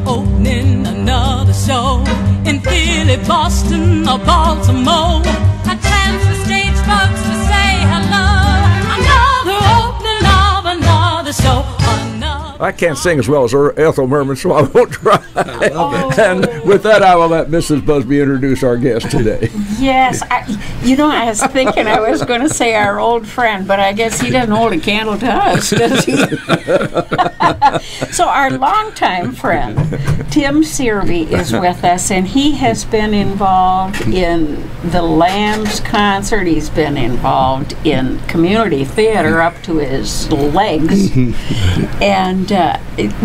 opening another show in Philly, Boston, or Baltimore. A chance for stage folks to say hello. Another opening of another show. I can't sing as well as Ethel Merman, so I won't try. I love it. And with that, I will let Mrs. Busby introduce our guest today. Yes, I was thinking I was going to say our old friend, but I guess he doesn't hold a candle to us, does he? So our longtime friend, Tim Searby, is with us, and he has been involved in the Lambs concert. He's been involved in community theater up to his legs, and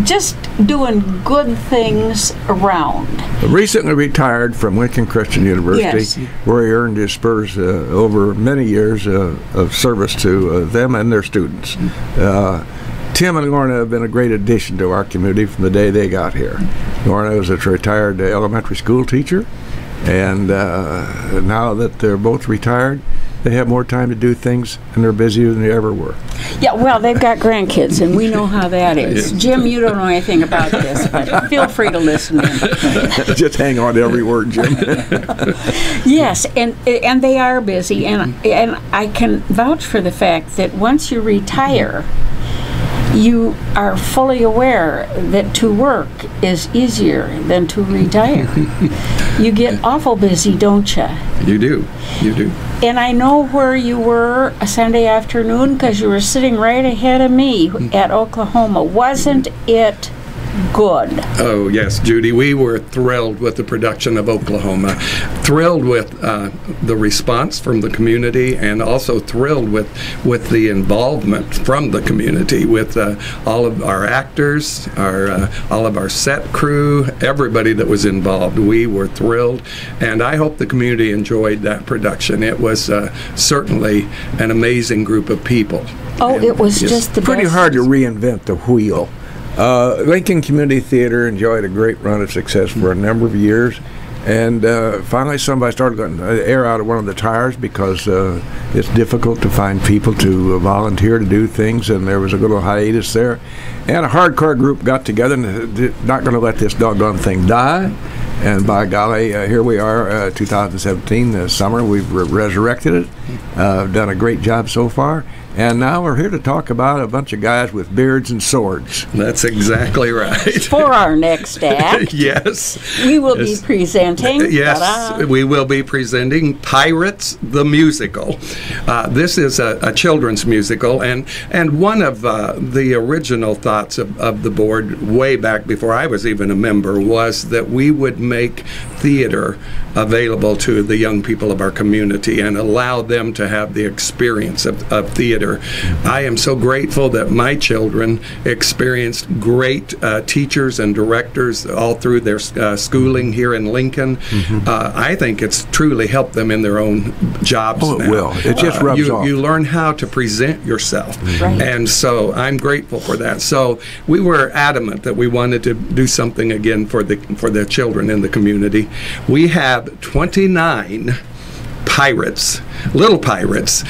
just doing good things around. Recently retired from Lincoln Christian University, Yes. where he earned his spurs over many years of service to them and their students. Tim and Lorna have been a great addition to our community from the day they got here. Lorna was a retired elementary school teacher, and now that they're both retired, they have more time to do things, and they're busier than they ever were. Yeah, well, they've got grandkids, and we know how that is. Jim, you don't know anything about this, but feel free to listen in. Just hang on to every word, Jim. Yes, and they are busy, and I can vouch for the fact that once you retire, you are fully aware that to work is easier than to retire. You get awful busy, don't you? You do. You do. And I know where you were a Sunday afternoon because you were sitting right ahead of me at Oklahoma. Wasn't it good? Oh, yes, Judy. We were thrilled with the production of Oklahoma, thrilled with the response from the community, and also thrilled with the involvement from the community, with all of our actors, all of our set crew, everybody that was involved. We were thrilled, and I hope the community enjoyed that production. It was certainly an amazing group of people. Oh, And it was just the Pretty best. hard to reinvent the wheel. Lincoln Community Theater enjoyed a great run of success for a number of years, and finally somebody started getting air out of one of the tires because it's difficult to find people to volunteer to do things, and there was a little hiatus there. And a hardcore group got together and not going to let this doggone thing die. And by golly, here we are, 2017, this summer. We've resurrected it, done a great job so far. And now we're here to talk about a bunch of guys with beards and swords. That's exactly right. For our next act, Yes. we will be presenting. Yes, Ta-da. we will be presenting Pirates the Musical. This is a children's musical, and one of the original thoughts of the board way back before I was even a member was that we would make theater available to the young people of our community and allow them to have the experience of theater. I am so grateful that my children experienced great teachers and directors all through their schooling here in Lincoln. I think it's truly helped them in their own jobs Oh, it now. will. It just rubs off. You learn how to present yourself. Right. And so I'm grateful for that. So we were adamant that we wanted to do something again for the children in the community. We have 29 pirates, little pirates,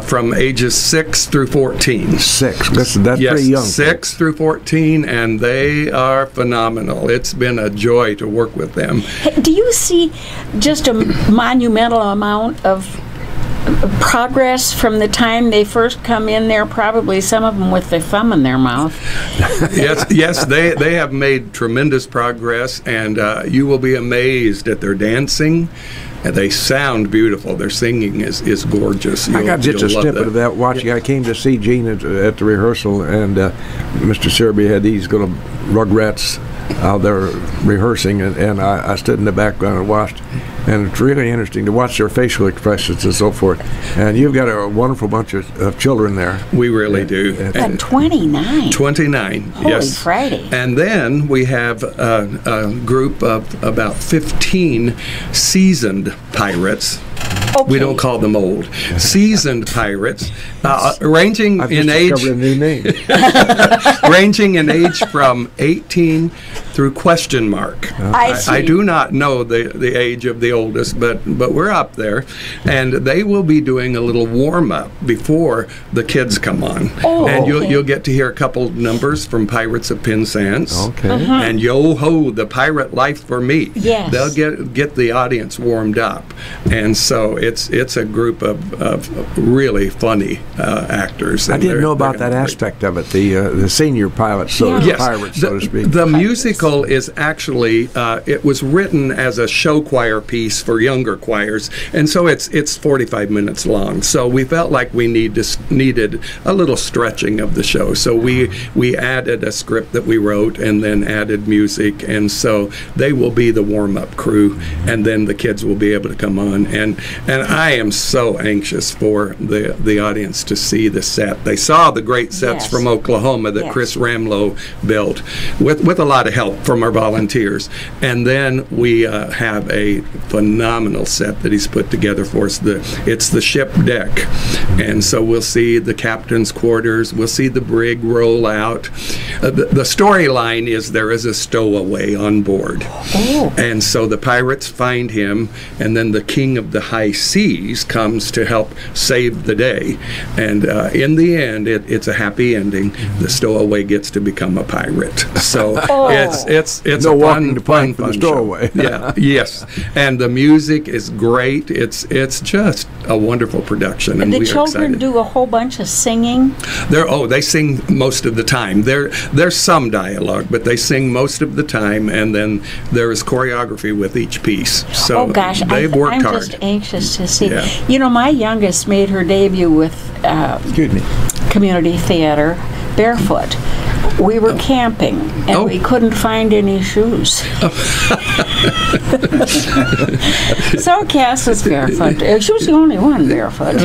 from ages 6 through 14. 6. That's Yes, pretty young. 6 through 14, and they are phenomenal. It's been a joy to work with them. Hey, do you see just a monumental amount of progress from the time they first come in there? Probably some of them with their thumb in their mouth. Yes, they have made tremendous progress, and you will be amazed at their dancing. And they sound beautiful. Their singing is gorgeous. I got just a you'll love snippet of that watching. I came to see Gene at the rehearsal, and Mr. Searby had these little rugrats out there rehearsing, and I stood in the background and watched. And it's really interesting to watch their facial expressions and so forth. And you've got a wonderful bunch of children there. We really do. But 29. 29, Holy yes. Friday. And then we have a group of about 15 seasoned pirates We don't call them old. Seasoned pirates, ranging in age. A new name. Ranging in age from 18 through question mark. I do not know the age of the oldest, but we're up there, and they will be doing a little warm up before the kids come on, and you'll get to hear a couple numbers from Pirates of Penzance, and Yo Ho, the Pirate Life for Me. Yes. They'll get the audience warmed up, and so it's a group of really funny actors. I didn't know about that aspect of it. The senior pilots, pirates, so to speak. The musical is actually it was written as a show choir piece for younger choirs, and so it's 45 minutes long. So we felt like we needed a little stretching of the show. So we added a script that we wrote, and then added music, and so they will be the warm-up crew, and then the kids will be able to come on. And I am so anxious for the audience to see the set. They saw the great sets from Oklahoma that Chris Ramlow built with a lot of help from our volunteers. And then we have a phenomenal set that he's put together for us. It's the ship deck. And so we'll see the captain's quarters. We'll see the brig roll out. The storyline is there is a stowaway on board. And so the pirates find him, and then the king of the high seas comes to help save the day. And in the end, it's a happy ending. The stowaway gets to become a pirate. So it's no a walking the plank fun for the stowaway. Yes. And the music is great. It's just a wonderful production, and the we are children excited. do a whole bunch of singing. They sing most of the time. There's some dialogue, but they sing most of the time, and then there is choreography with each piece. So they've worked hard. I'm just anxious to see. Yeah. You know, my youngest made her debut with community theater barefoot. We were camping, and we couldn't find any shoes. So Cass was barefoot. She was the only one barefoot.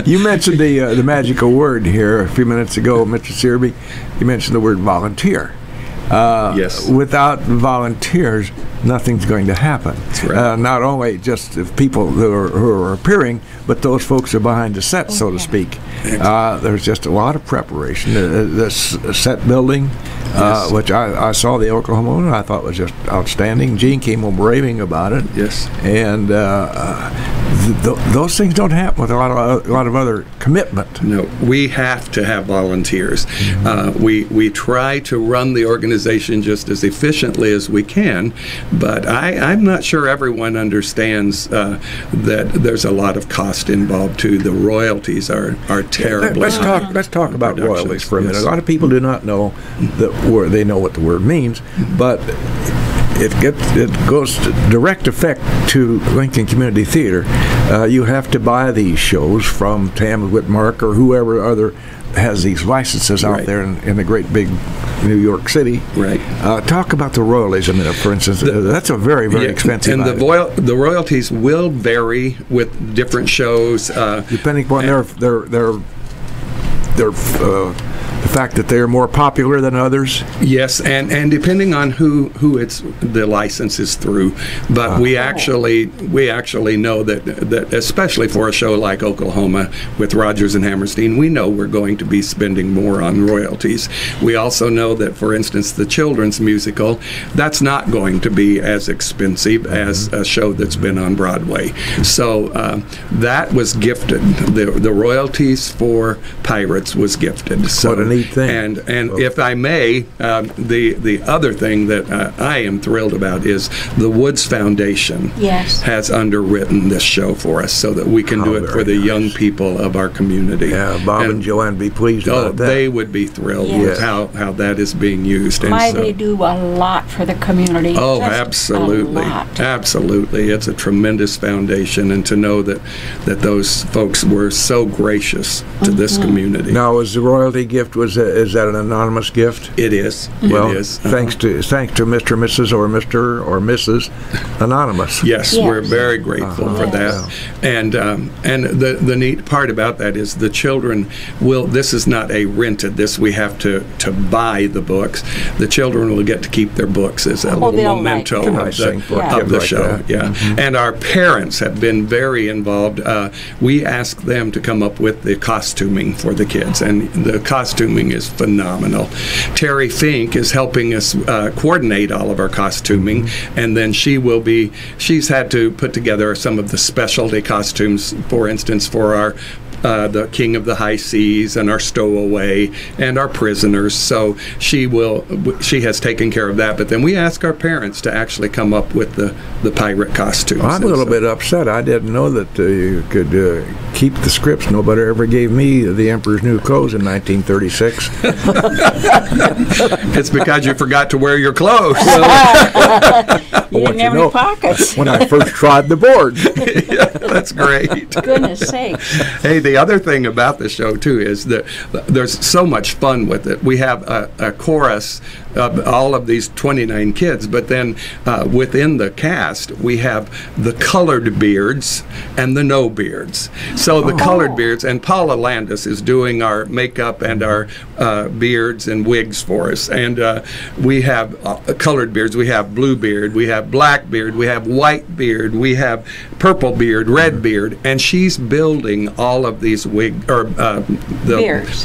You mentioned the magical word here a few minutes ago, Mr. Searby. You mentioned the word volunteer. Yes. Without volunteers, nothing's going to happen. That's right. Not only just the people who are appearing, but those folks are behind the set, so to speak. There's just a lot of preparation. This set building, which I saw the Oklahoma one, I thought was just outstanding. Gene came home raving about it. Yes. And those things don't happen with a lot of other commitment. No, we have to have volunteers. We try to run the organization just as efficiently as we can, but I'm not sure everyone understands that there's a lot of cost involved too. The royalties are terrible. Let's talk about royalties for a minute. A lot of people do not know the word. They know what the word means, but it goes to direct effect to Lincoln Community Theater. You have to buy these shows from Tam Whitmark or whoever other has these licenses out there in the great big New York City. Right. Talk about the royalties a minute, for instance. That's a very, very expensive and item. the royalties will vary with different shows. Depending upon the fact that they're more popular than others. Yes, and depending on who the license is through, but we actually know that especially for a show like Oklahoma with Rodgers and Hammerstein, we know we're going to be spending more on royalties. We also know that, for instance, the children's musical, that's not going to be as expensive as a show that's been on Broadway. So that was gifted. The royalties for Pirates was gifted. So what a neat thing. And if I may, the other thing that I am thrilled about is the Woods Foundation has underwritten this show for us so that we can do it for the young people of our community. Yeah, Bob and Joanne be pleased about that. They would be thrilled with how that is being used. They do a lot for the community. Oh, absolutely. Absolutely. It's a tremendous foundation, and to know that those folks were so gracious to this community. Now, was the royalty gift, is that an anonymous gift? It is. Well, it is. thanks to Mr., Mrs., or Mr. or Mrs. Anonymous. Yes, Yes. we're very grateful for that. And the neat part about that is the children will. This is not a rented. This we have to buy the books. The children will get to keep their books as a little they'll memento like of Nice thing for a of kid the like show. that. Yeah, and our parents have been very involved. We ask them to come up with the costuming for the kids, and the costuming is phenomenal. Terry Fink is helping us coordinate all of our costuming, and then she's had to put together some of the specialty costumes, for instance, for our the King of the High Seas and our Stowaway and our prisoners. So she has taken care of that. But then we ask our parents to actually come up with the pirate costumes. I'm a little bit upset. I didn't know that you could keep the scripts. Nobody ever gave me The Emperor's New Clothes in 1936. It's because you forgot to wear your clothes. You didn't have any pockets. When I first tried the board. Yeah, that's great. Goodness sakes. Hey, the other thing about the show, too, is that there's so much fun with it. We have a chorus of all of these 29 kids, but then within the cast, we have the colored beards and the no beards. So the colored beards, and Paula Landis is doing our makeup and our beards and wigs for us. And we have colored beards. We have blue beard. We have black beard. We have white beard. We have purple beard, red beard. And she's building all of these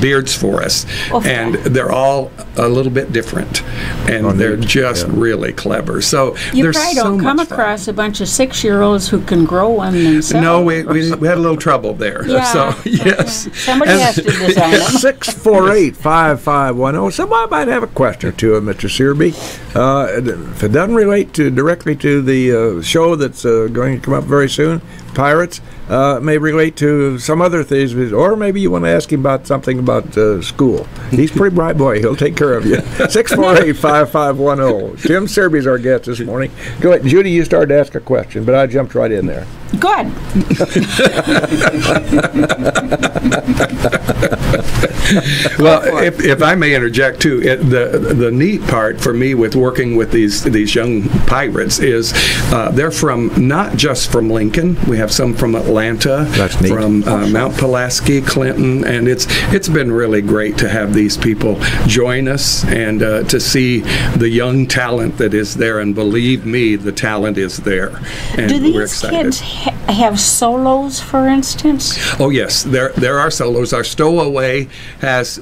beards for us. And they're all a little bit different. And they're just really clever. So You there's probably so don't come much fun. across a bunch of 6-year-olds who can grow one themselves. No, we had a little trouble there. Yeah. So, yes. Somebody has to design them. 648-5510. Somebody might have a question or two of Mr. Searby. If it doesn't relate directly to the show that's going to come up very soon, Pirates, may relate to some other things, or maybe you want to ask him about something about school. He's a pretty bright boy. He'll take care of you. 648-5510. Tim Searby's our guest this morning. Go ahead. Judy, you started to ask a question, but I jumped right in there. Good. Well, if I may interject too, the neat part for me with working with these young pirates is they're from not just from Lincoln. We have some from Atlanta, That's neat. from Mount Pulaski, Clinton, and it's been really great to have these people join us and to see the young talent that is there. And believe me, the talent is there. And Do we're these excited. kids have solos, for instance? Oh yes, there are solos. Our Stowaway has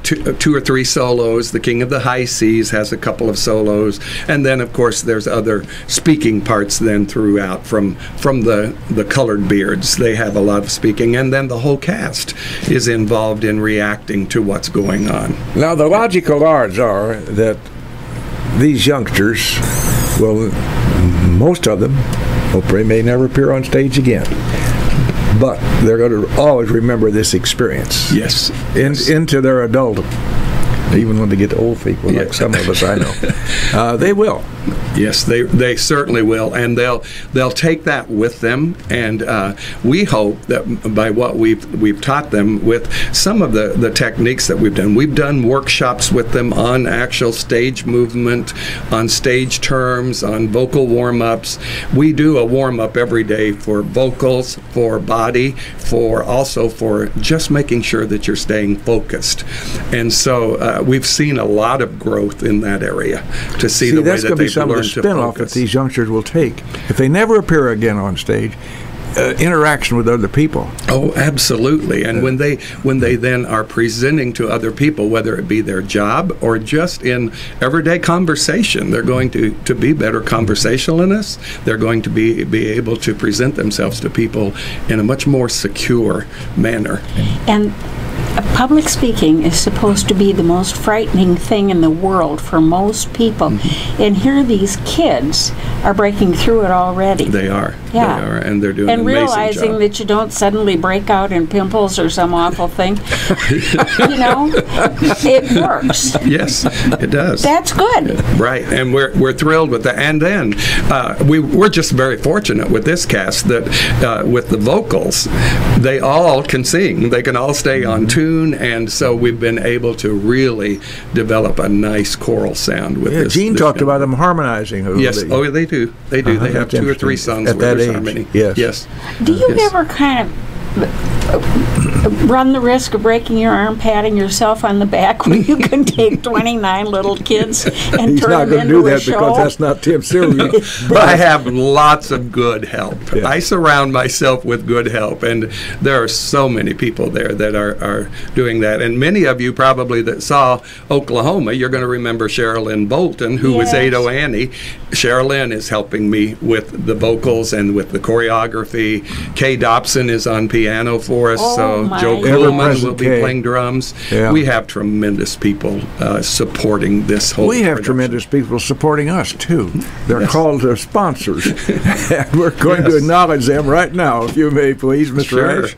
two or three solos. The King of the High Seas has a couple of solos, and then of course there's other speaking parts then throughout from the colored beards. They have a lot of speaking, and then the whole cast is involved in reacting to what's going on. Now, the logical odds are that these youngsters will, most of them, hopefully may never appear on stage again. But they're going to always remember this experience. Yes. Into their adulthood. Even when they get to old people, like some of us I know. They will. Yes, they certainly will, and they'll take that with them. And we hope that by what we've taught them with some of the techniques that we've done workshops with them on actual stage movement, on stage terms, on vocal warm-ups. We do a warm-up every day for vocals, for body, also for just making sure that you're staying focused. And so we've seen a lot of growth in that area to see the way that's that going to be they've some of the learned to spin-off that focus. these youngsters will take. If they never appear again on stage, interaction with other people. Oh, absolutely. And when they then are presenting to other people, whether it be their job or just in everyday conversation, they're going to be better conversationalists. They're going to be able to present themselves to people in a much more secure manner. And public speaking is supposed to be the most frightening thing in the world for most people. Mm-hmm. And here these kids are breaking through it already. They are. Yeah. They are, and they're doing and an amazing realizing job. that you don't suddenly break out in pimples or some awful thing. You know, it works. Yes, it does. That's good. Right, and we're thrilled with that. And then we're just very fortunate with this cast that with the vocals, they all can sing. They can all stay on tune. tune, and so we've been able to really develop a nice choral sound with this. Gene talked about them harmonizing. Yes, they do. They do. They have 2 or 3 songs at where that there's age. harmony. Yes. Do you ever kind of run the risk of breaking your arm patting yourself on the back when you can take 29 little kids and He's turn not them going to do into a that show? because that's not Tim Searby. But I have lots of good help. Yeah. I surround myself with good help, and there are so many people there that are doing that. And many of you probably that saw Oklahoma, you're going to remember Sherilyn Bolton, who was Yes. Ado Annie. Sherilyn is helping me with the vocals and with the choreography. Kay Dobson is on piano for us, Oh, so my Joe goodness. Coolman will Ever-present be Kay. playing drums. Yeah. We have tremendous people supporting this whole We have production. tremendous people supporting us, too. They're Yes. called sponsors. And we're going to Yes. acknowledge them right now, if you may, please, Mr. Sure. Rice.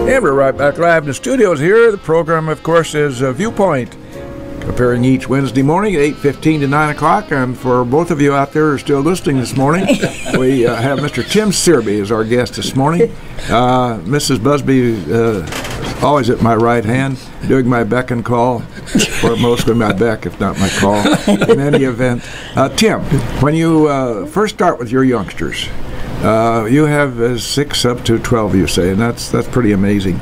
And we're right back live in the studios here. The program, of course, is Viewpoint, appearing each Wednesday morning at 8:15 to 9 o'clock. And for both of you out there who are still listening this morning, we have Mr. Tim Searby as our guest this morning. Mrs. Busby, always at my right hand, doing my beck and call, or mostly my beck, if not my call, in any event. Tim, when you first start with your youngsters, you have 6 up to 12, you say, and that's pretty amazing.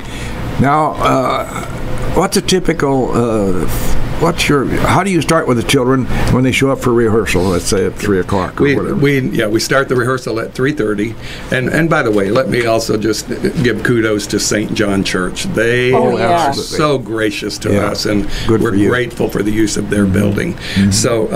Now, what's a typical how do you start with the children when they show up for rehearsal, let's say at 3 o'clock or whatever? We start the rehearsal at 3:30, and by the way, let me also just give kudos to St. John Church. They Oh, are yeah. so gracious to Yeah. us, and Good we're for you. grateful for the use of their building. So,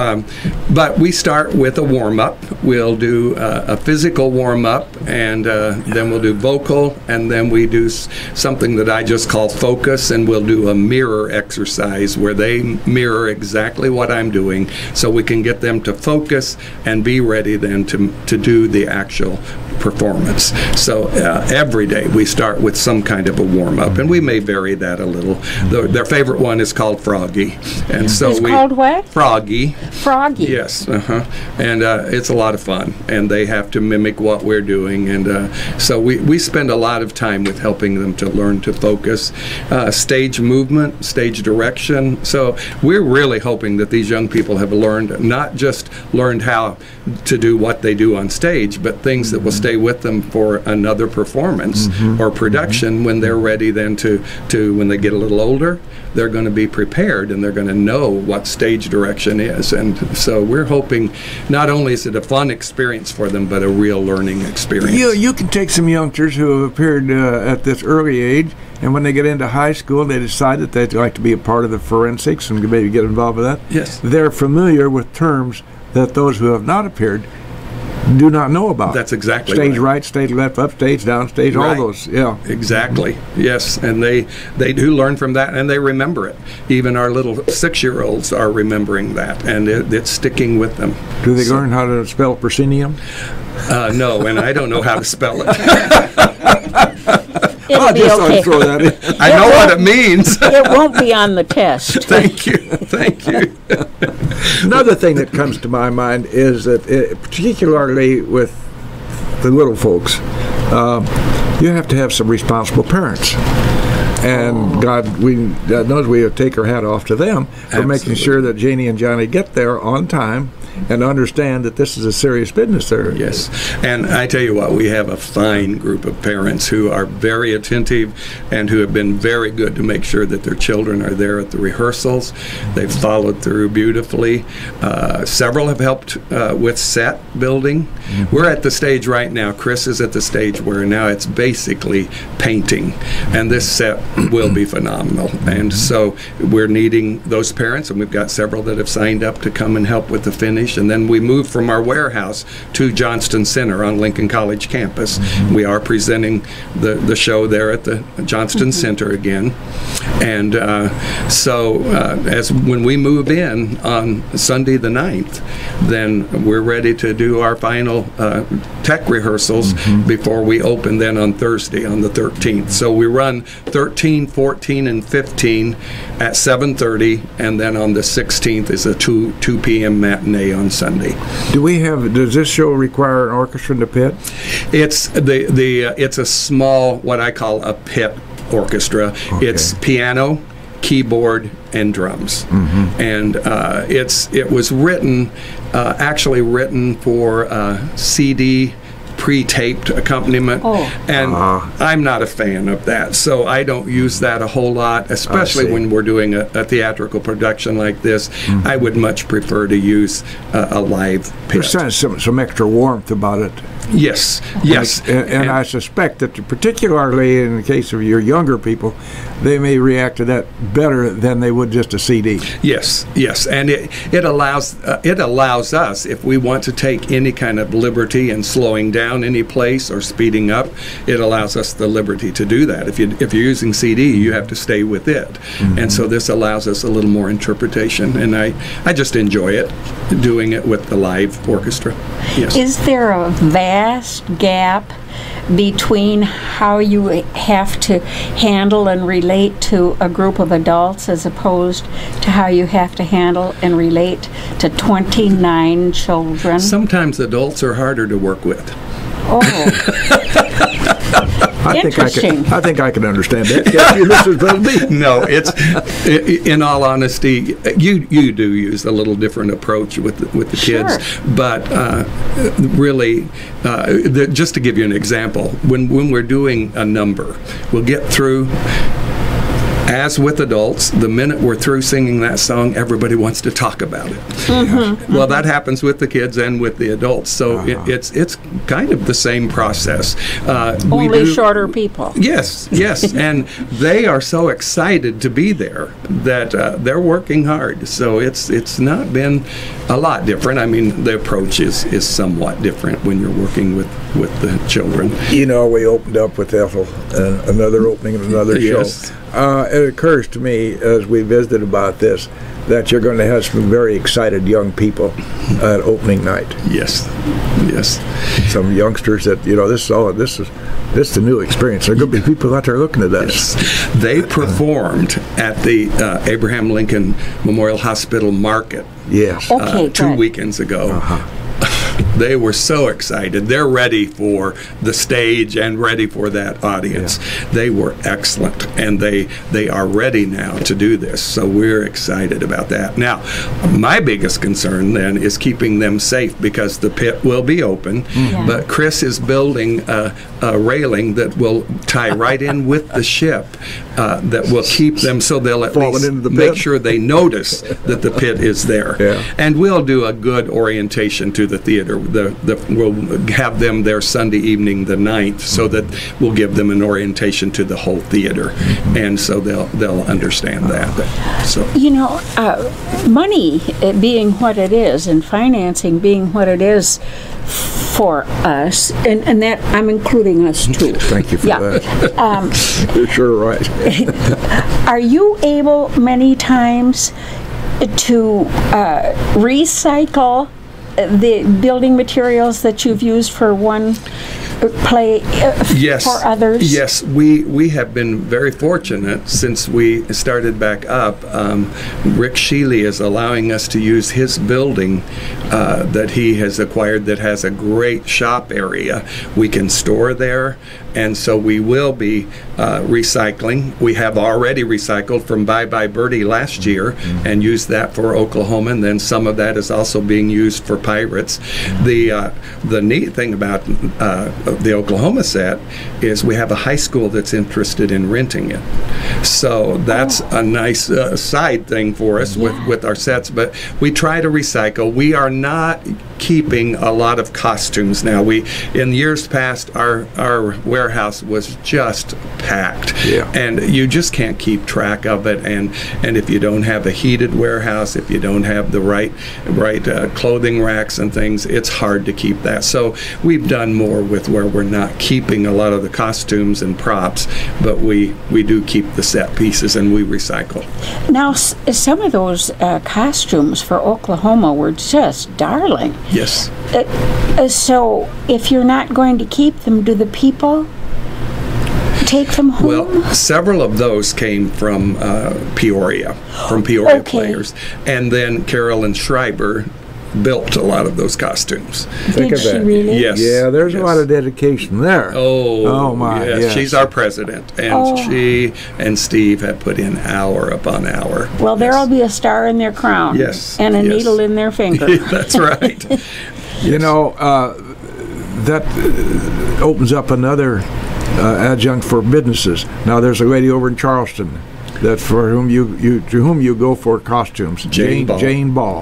but we start with a warm-up. We'll do a physical warm-up, and then we'll do vocal, and then we do something that I just call focus, and we'll do a mirror exercise where they mirror exactly what I'm doing, so we can get them to focus and be ready then to do the actual performance. So every day we start with some kind of a warm-up, and we may vary that a little. Their favorite one is called Froggy, and so It's called what? Froggy. Froggy. Yes, and it's a lot of fun, and they have to mimic what we're doing, and so we spend a lot of time with helping them to learn to focus, stage movement, stage direction. So we're really hoping that these young people have not just learned how to do what they do on stage, but things that will stay with them for another performance or production when they're ready then to when they get a little older, they're going to be prepared and they're going to know what stage direction is. And so we're hoping not only is it a fun experience for them, but a real learning experience. You can take some youngsters who have appeared at this early age, and when they get into high school, they decide that they'd like to be a part of the forensics and maybe get involved with that. Yes. They're familiar with terms that those who have not appeared do not know about. That's exactly stage right, stage left, up stage, down stage, all Right. those. Yeah. Exactly. Yes, and they do learn from that, and they remember it. Even our little 6-year-olds are remembering that, and it's sticking with them. Do they learn how to spell proscenium? No, and I don't know how to spell it. It'll be just okay. throw that in. I know what it means. It won't be on the test. Thank you. Thank you. Another thing that comes to my mind is that, particularly with the little folks, you have to have some responsible parents. And God knows we take our hat off to them for making Absolutely. sure that Janie and Johnny get there on time and understand that this is a serious business there. Yes, and I tell you what, we have a fine group of parents who are very attentive and who have been very good to make sure that their children are there at the rehearsals. They've followed through beautifully. Several have helped with set building. We're at the stage right now, Chris is at the stage where now it's basically painting, and this set will be phenomenal. And so we're needing those parents, and we've got several that have signed up to come and help with the finish. And then we moved from our warehouse to Johnston Center on Lincoln College campus. We are presenting the show there at the Johnston Center again. And so as when we move in on Sunday the 9th, then we're ready to do our final tech rehearsals before we open then on Thursday on the 13th. So we run 13, 14, and 15 at 7:30, and then on the 16th is a 2 p.m. matinee on Sunday. Does this show require an orchestra in the pit? It's it's a small, what I call a pit orchestra. Okay. It's piano, keyboard, and drums. And it was written, actually written for CD pre-taped accompaniment, and I'm not a fan of that, so I don't use that a whole lot, especially when we're doing a theatrical production like this. I would much prefer to use a live pit. There's some extra warmth about it. Yes, yes. And I suspect that particularly in the case of your younger people, they may react to that better than they would just a CD. Yes, yes. And it allows us, if we want to take any kind of liberty in slowing down any place or speeding up, it allows us the liberty to do that. If you're using CD, you have to stay with it. And so this allows us a little more interpretation, and I just enjoy it, doing it with the live orchestra. Yes. Is there a vast gap between how you have to handle and relate to a group of adults as opposed to how you have to handle and relate to 29 children? Sometimes adults are harder to work with. Interesting. I think I can understand that. Mrs. Busby? No, it's in all honesty, you do use a little different approach with the kids, but really, just to give you an example, when we're doing a number, we'll get through. As with adults, the minute we're through singing that song, everybody wants to talk about it. Well, that happens with the kids and with the adults, so it's kind of the same process. Only shorter people. Yes, yes, and they are so excited to be there that they're working hard. So it's not been a lot different. I mean, the approach is somewhat different when you're working with the children. You know, we opened up with Ethel, another opening of another show. It occurs to me as we visited about this that you're going to have some very excited young people at opening night. Yes, yes. Some youngsters that, you know, this is the new experience. There are going to be people out there looking at us. Yes. They performed at the Abraham Lincoln Memorial Hospital Market. Yes. 2 weekends ago. They were so excited. They're ready for the stage and ready for that audience. Yeah. They were excellent, and they are ready now to do this. So we're excited about that. Now, my biggest concern then is keeping them safe, because the pit will be open, but Chris is building a railing that will tie right in with the ship that will keep them, so they'll at least make sure they notice that the pit is there. Yeah. And we'll do a good orientation to the theater. We'll have them there Sunday evening the 9th, so that we'll give them an orientation to the whole theater, and so they'll understand that. So, you know, money being what it is, and financing being what it is for us, and that I'm including us too. Thank you for that. You're sure right. Are you able many times to recycle the building materials that you've used for one play for others? Yes, we have been very fortunate since we started back up. Rick Sheely is allowing us to use his building that he has acquired that has a great shop area. We can store there, and so we will be recycling. We have already recycled from Bye Bye Birdie last year and used that for Oklahoma, and then some of that is also being used for Pirates. The neat thing about the Oklahoma set is we have a high school that's interested in renting it. So that's a nice side thing for us with our sets, but we try to recycle. We are not keeping a lot of costumes now. In years past, our warehouse was just packed, and you just can't keep track of it. And if you don't have a heated warehouse, if you don't have the right clothing racks and things, it's hard to keep that. So we've done more with where we're not keeping a lot of the costumes and props, but we do keep the set pieces and we recycle. Now, some of those costumes for Oklahoma were just darling. Yes. So if you're not going to keep them, do the people take them home? Well, several of those came from Peoria players. And then Carolyn Schreiber built a lot lot of those costumes. Did she really? Yes. Yeah, there's a lot of dedication there. Oh my. Yes. She's our president, and she and Steve have put in hour upon hour. Well, there'll be a star in their crown. Yes. And a needle in their finger. That's right. You know, that opens up another adjunct for businesses. Now, there's a lady over in Charleston that for whom you go for costumes, Jane Ball.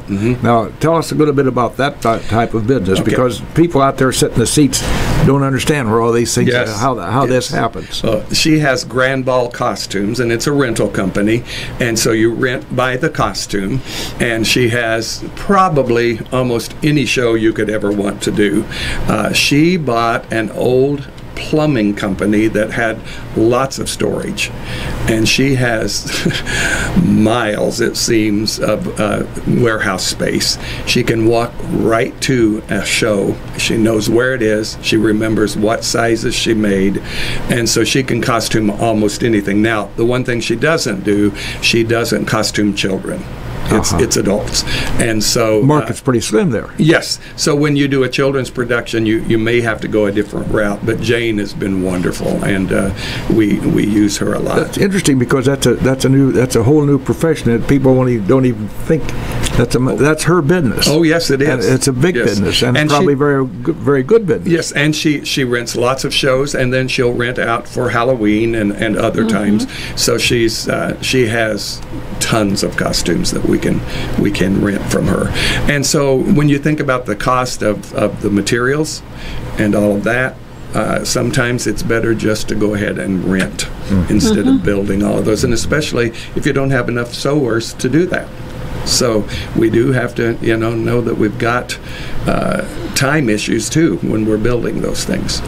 Mm-hmm. Now, tell us a little bit about that type of business, because people out there sitting in the seats don't understand where all these things, how this happens. She has Grand Ball Costumes, and it's a rental company, and so you rent by the costume, and she has probably almost any show you could ever want to do. She bought an old plumbing company that had lots of storage, and she has miles, it seems, of warehouse space. She can walk right to a show. She knows where it is. She remembers what sizes she made, and so she can costume almost anything. Now, the one thing she doesn't do, she doesn't costume children. It's adults, and so market's pretty slim there. Yes, so when you do a children's production, you may have to go a different route. But Jane has been wonderful, and we use her a lot. That's interesting, because that's a whole new profession that people don't even think that's her business. Oh yes, it is. And it's a big business, and probably very good business. Yes, and she rents lots of shows, and then she'll rent out for Halloween and other times. So she has tons of costumes that we can rent from her. And so when you think about the cost of the materials and all of that, sometimes it's better just to go ahead and rent instead of building all of those, and especially if you don't have enough sewers to do that. So we do have to, know that we've got time issues too when we're building those things.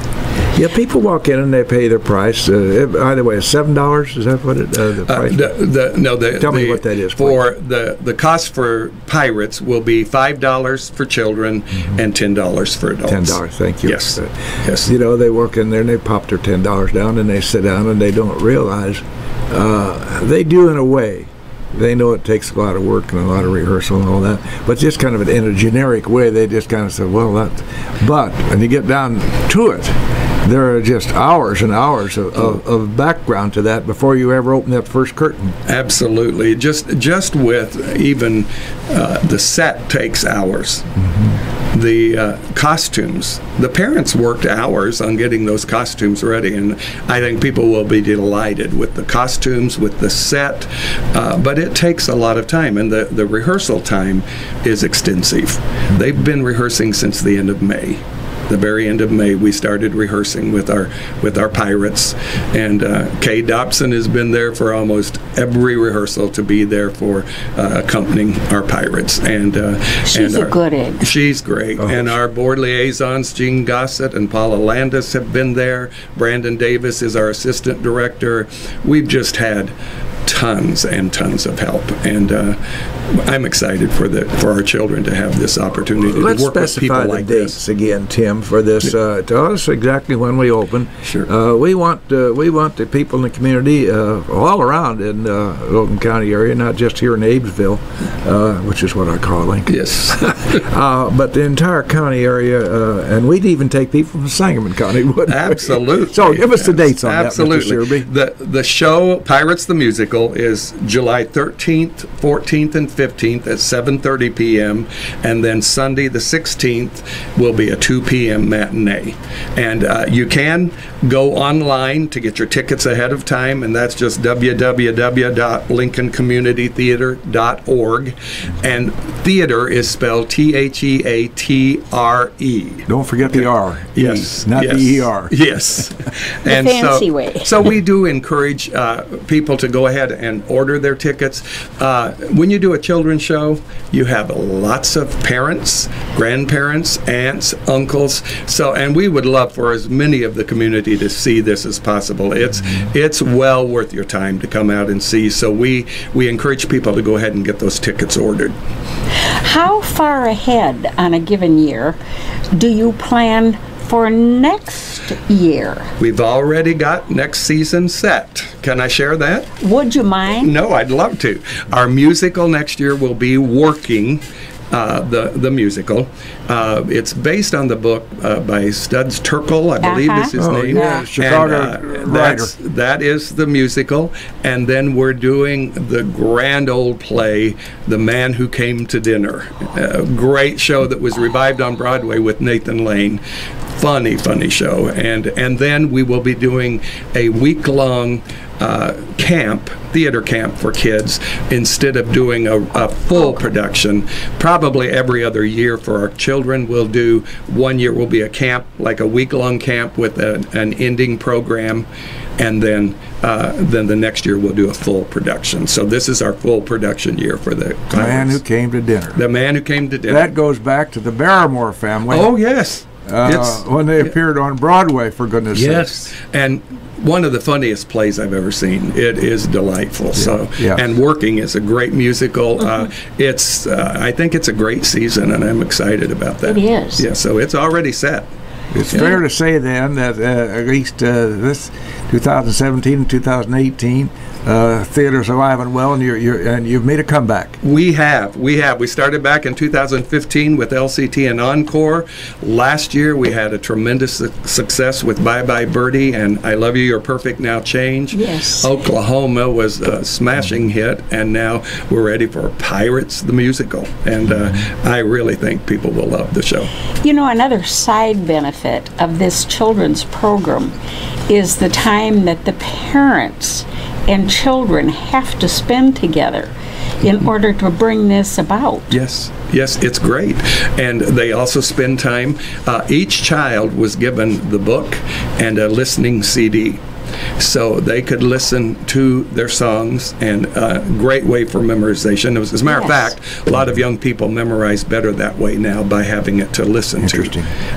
Yeah, people walk in and they pay their price. Either way, $7. Is that what the price? Tell me what that is. For the cost for pirates will be $5 for children and $10 for adults. $10. Thank you. Yes. Yes. They walk in there and they pop their $10 down and they sit down and they don't realize they do in a way. They know it takes a lot of work and a lot of rehearsal and all that, but just kind of in a generic way, they just kind of say, well, but when you get down to it, there are just hours and hours of background to that before you ever open that first curtain. Absolutely. Just with even the set takes hours. The costumes, the parents worked hours on getting those costumes ready, and I think people will be delighted with the costumes, with the set, but it takes a lot of time, and the rehearsal time is extensive. They've been rehearsing since the end of May. The very end of May, we started rehearsing with our pirates, and Kay Dobson has been there for almost every rehearsal to be there for accompanying our pirates. And she's a good egg. She's great. And our board liaisons, Jean Gossett and Paula Landis, have been there. Brandon Davis is our assistant director. We've just had tons and tons of help, and I'm excited for our children to have this opportunity to work with people like this. Let's specify the dates again, Tim, for this. Tell us exactly when we open. Sure. We want the people in the community all around in the Logan County area, not just here in Abbeville, which is what I call Lincoln. Yes. But the entire county area, and we'd even take people from Sangamon County, wouldn't we? Absolutely. So give us the dates on Absolutely. that, Mr. Searby. The show, Pirates the Musical, is July 13th, 14th, and 15th at 7:30 p.m. and then Sunday the 16th will be a 2 p.m. matinee. And you can go online to get your tickets ahead of time, and that's just www.lincolncommunitytheater.org. And theater is spelled Theatre. Don't forget the R. Yes. Not yes, the ER. Yes. The fancy way. So we do encourage people to go ahead and order their tickets. When you do a children's show, you have lots of parents, grandparents, aunts, uncles. And we would love for as many of the community to see this as possible. It's well worth your time to come out and see. So we encourage people to go ahead and get those tickets ordered. How far ahead on a given year do you plan for next year? We've already got next season set. Can I share that? Would you mind? No, I'd love to. Our musical next year will be Working. The musical. It's based on the book by Studs Terkel, I believe is his name. Yeah, Chicago writer. That is the musical. And then we're doing the grand old play, The Man Who Came to Dinner. A great show that was revived on Broadway with Nathan Lane. Funny show. And then we will be doing a week-long theater camp for kids instead of doing a full production. Probably every other year for our children, we'll do 1 year will be a camp, like a week-long camp with an ending program, and then the next year we'll do a full production. So this is our full production year for the Man Who Came to Dinner. The Man Who Came to Dinner. That goes back to the Barrymore family. Oh, yes. When they appeared on Broadway, for goodness sakes. And one of the funniest plays I've ever seen. It is delightful. And Working is a great musical. I think it's a great season, and I'm excited about that. It is. Yeah, so it's already set. It's fair to say then that at least this 2017 and 2018, theater's alive and well, and you've made a comeback. We have. We started back in 2015 with LCT and Encore. Last year we had a tremendous success with Bye Bye Birdie and I Love You, You're Perfect, Now Change. Yes. Oklahoma was a smashing hit, and now we're ready for Pirates the Musical. And I really think people will love the show. You know, another side benefit of this children's program is the time that the parents and children have to spend together in order to bring this about. Yes, it's great. And they also spend time. Each child was given the book and a listening CD. So they could listen to their songs, and a great way for memorization. As a matter of fact, a lot of young people memorize better that way now by having it to listen to.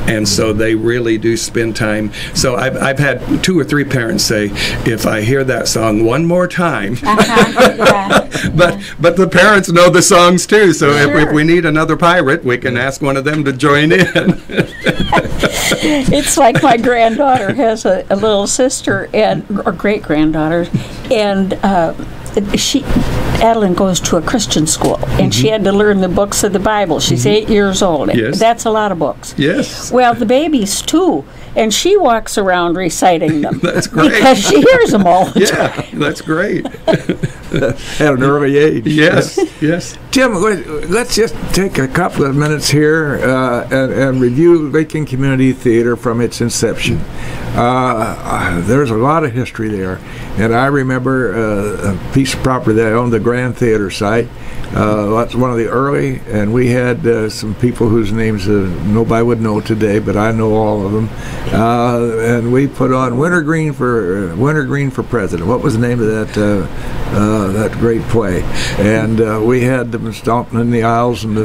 And so they really do spend time. So I've had 2 or 3 parents say, if I hear that song one more time, but the parents know the songs too. So if we need another pirate, we can ask one of them to join in. It's like my granddaughter has a little sister or great granddaughter, and Adeline goes to a Christian school, and she had to learn the books of the Bible. She's 8 years old. Yes. That's a lot of books. Yes. Well, the baby's 2, and she walks around reciting them. That's great. Because she hears them all the time. Yeah, that's great. At an early age. Yes, yes. Tim, let's just take a couple of minutes here and review Lincoln Community Theater from its inception. There's a lot of history there, and I remember a piece of property that I owned, the Grand Theater site. That's one of the early, and we had some people whose names nobody would know today, but I know all of them. And we put on Wintergreen for President. What was the name of that great play? And we had them stomping in the aisles, and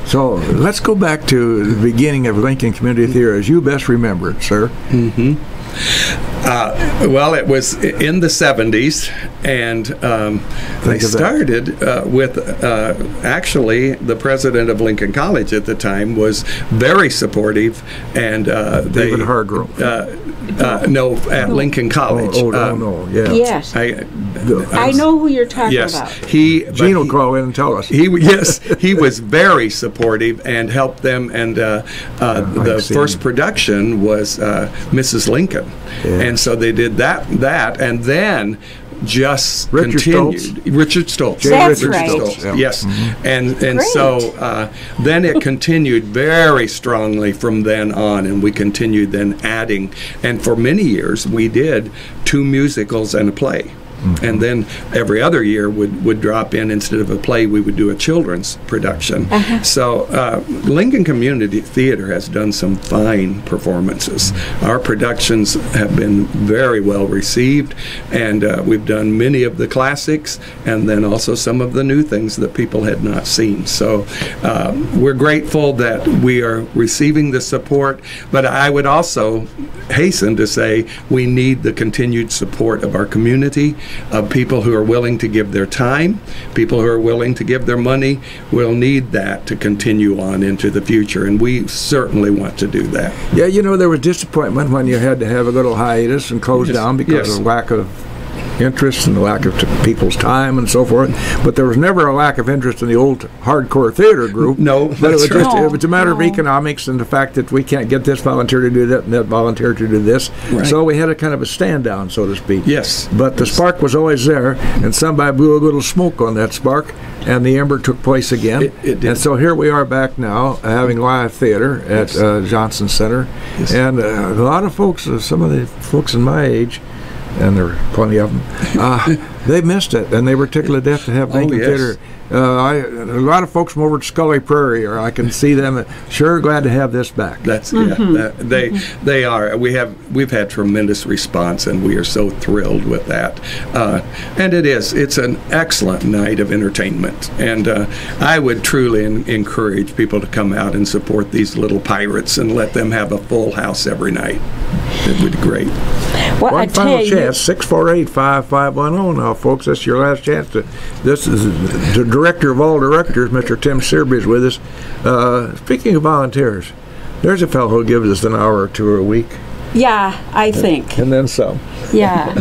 so let's go back to the beginning of Lincoln Community Theater as you best remember it, sir. Mm-hmm. Well, it was in the 70s, and they started with actually the president of Lincoln College at the time was very supportive, and David Hargrove. No, at Lincoln College. No, yeah. Yes. I know who you're talking about. Gene will call in and tell us. He was very supportive and helped them, and the first production was Mrs. Lincoln. Yeah. And so they did that, and then just Richard continued. Stoltz. Richard Stoltz. That's Richard right. Stoltz. Yeah. Yes. And Great. so then it continued very strongly from then on, and we continued then adding. And for many years, we did 2 musicals and a play. And then every other year would drop in, instead of a play, we would do a children's production. So Lincoln Community Theater has done some fine performances. Our productions have been very well received, and we've done many of the classics, and then also some of the new things that people had not seen. So we're grateful that we are receiving the support, but I would also hasten to say we need the continued support of our community, of people who are willing to give their time, people who are willing to give their money. We'll need that to continue on into the future, and we certainly want to do that. Yeah, you know, there was disappointment when you had to have a little hiatus and close Yes. down because Yes. of lack of interest and the lack of people's time and so forth. But there was never a lack of interest in the old hardcore theater group. No, but it that's was right. just, it was a matter of No. economics and the fact that we can't get this volunteer to do that and that volunteer to do this. Right. So we had a kind of a stand down, so to speak. Yes. But the spark was always there, and somebody blew a little smoke on that spark, and the ember took place again. It did. And so here we are back now, having live theater at Johnson Center. Yes. And a lot of folks, some of the folks in my age, and there were plenty of them, they missed it, and they were tickled to death to have Lincoln yes. Theater. A lot of folks from over at Scully Prairie, or I can see them, sure glad to have this back. That's they are. We've had tremendous response, and we are so thrilled with that. And it's an excellent night of entertainment, and I would truly encourage people to come out and support these little pirates and let them have a full house every night. It would be great. Well, I One tell final you, chance, 648-5510 now, folks. That's your last chance. This is the director of all directors, Mr. Tim Searby, is with us. Speaking of volunteers, there's a fellow who gives us an hour or two a week, yeah, I think. and then some. Yeah.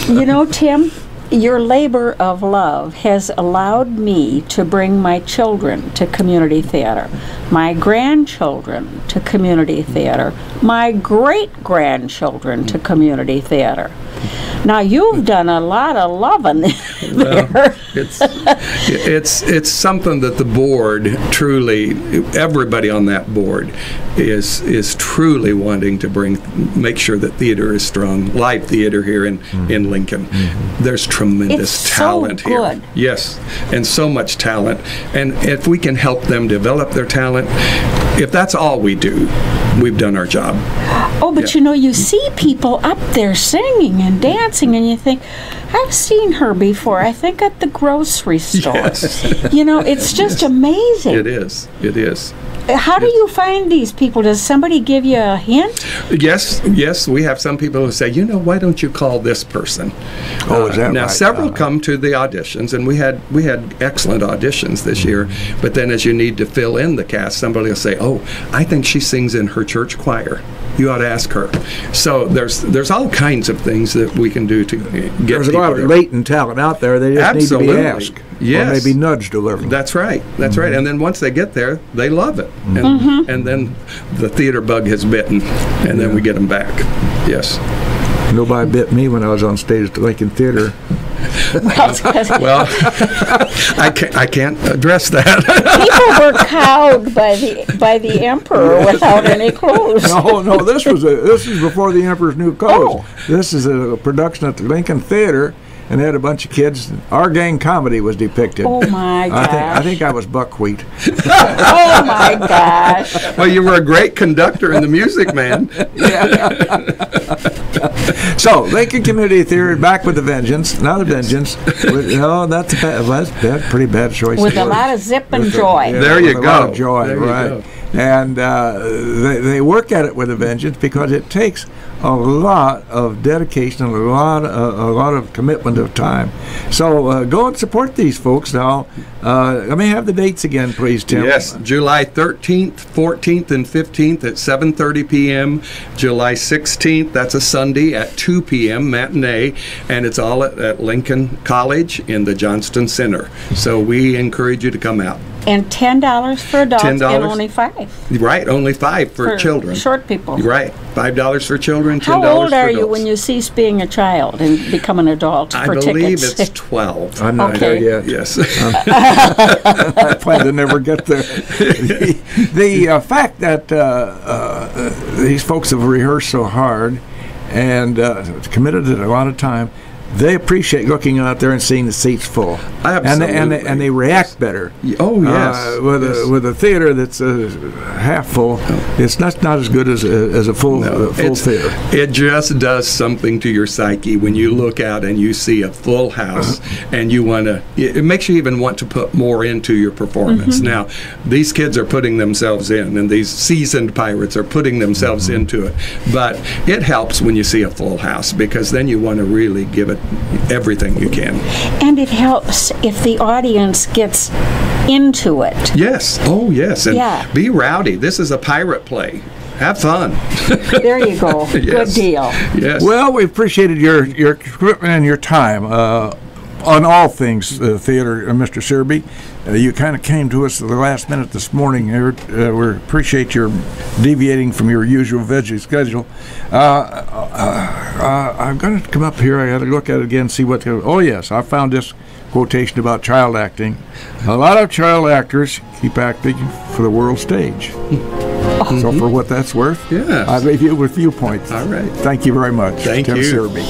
You know, Tim, your labor of love has allowed me to bring my children to community theater, my grandchildren to community theater, my great-grandchildren to community theater. Now, you've done a lot of loving there. Well, it's something that the board truly, everybody on that board is truly wanting to make sure that theater is strong, live theater here in Lincoln. There's tremendous It's talent so here. good. Yes, and so much talent. And if we can help them develop their talent, if that's all we do, we've done our job. Oh, but you know, you see people up there singing and dancing, and you think, I've seen her before. I think at the grocery store. Yes. You know, it's just amazing. It is. It is. How do you find these people? Does somebody give you a hint? Yes, we have some people who say, why don't you call this person? Oh, is that now, right? several come to the auditions, and we had excellent auditions this year. But then, as you need to fill in the cast, somebody will say, "Oh, I think she sings in her church choir. You ought to ask her." So there's all kinds of things that we can do to get. There's a lot of there. latent talent out there. They just need to be asked. Yes. Or maybe nudged a little. That's right. That's right. And then once they get there, they love it. And then the theater bug has bitten, and then we get them back. Yes. Nobody bit me when I was on stage at the Lincoln Theater. Well, I can't address that. People were cowed by the emperor without any clothes. No, this is before the Emperor's New Clothes. Oh. This is a production at the Lincoln Theater, and they had a bunch of kids. Our gang comedy was depicted. Oh my gosh! I think I was buckwheat. Oh my gosh! Well, you were a great conductor in the Music Man. So, Lincoln Community Theater back with a vengeance. Not a vengeance. That's a pretty bad choice. With a lot of zip and joy. There you with a go. lot of joy, There you right? go. And they work at it with a vengeance because it takes a lot of dedication and a lot of commitment of time. So go and support these folks now. Let me have the dates again, please, Tim. Yes, July 13th, 14th, and 15th at 7:30 p.m. July 16th, that's a Sunday at 2 p.m. matinee, and it's all at Lincoln College in the Johnston Center. So we encourage you to come out. And $10 for adults and $10. only $5 Right, only $5 for children. Short people. Right, $5 for children, $10 for adults. How old are you when you cease being a child and become an adult I for believe tickets? it's 12. I'm not Okay. there yet. Yes. I plan to never get there. The fact that these folks have rehearsed so hard and committed a lot of time, they appreciate looking out there and seeing the seats full. Absolutely. And they react better. Oh, yes. With a theater that's half full, it's not as good as a full theater. It just does something to your psyche when you look out and you see a full house, and you want to. It makes you even want to put more into your performance. Now, these kids are putting themselves in, and these seasoned pirates are putting themselves into it. But it helps when you see a full house, because then you want to really give it everything you can. And it helps if the audience gets into it. Yes. Oh, yes. And Yeah. be rowdy. This is a pirate play. Have fun. There you go. Yes. Good deal. Yes. Well, we appreciated your commitment and your time on all things theater, Mr. Searby. You kind of came to us at the last minute this morning. We appreciate your deviating from your usual veggie schedule. I'm going to come up here. I got to look at it again, see what. Oh yes, I found this quotation about child acting. A lot of child actors keep acting for the world stage. So for what that's worth, Yes. I leave you with Viewpoint. All right. Thank you very much. Thank Tim you. Searby.